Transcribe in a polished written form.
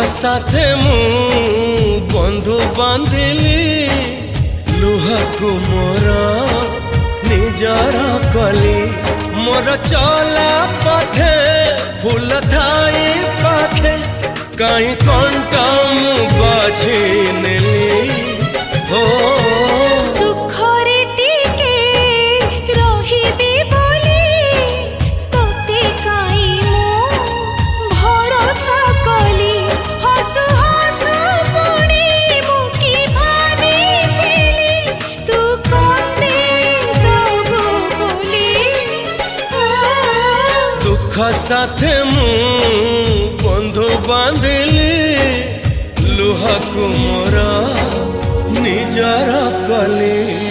साथे मु बंधु बांधिली लुहकु मोर निजर कली मोर चला पथे फूल थाई पाखे कहीं कंटा मु बाझी नेली हो दुख साथे मु बंधु बांधिली लुहकु मोर निजर कली।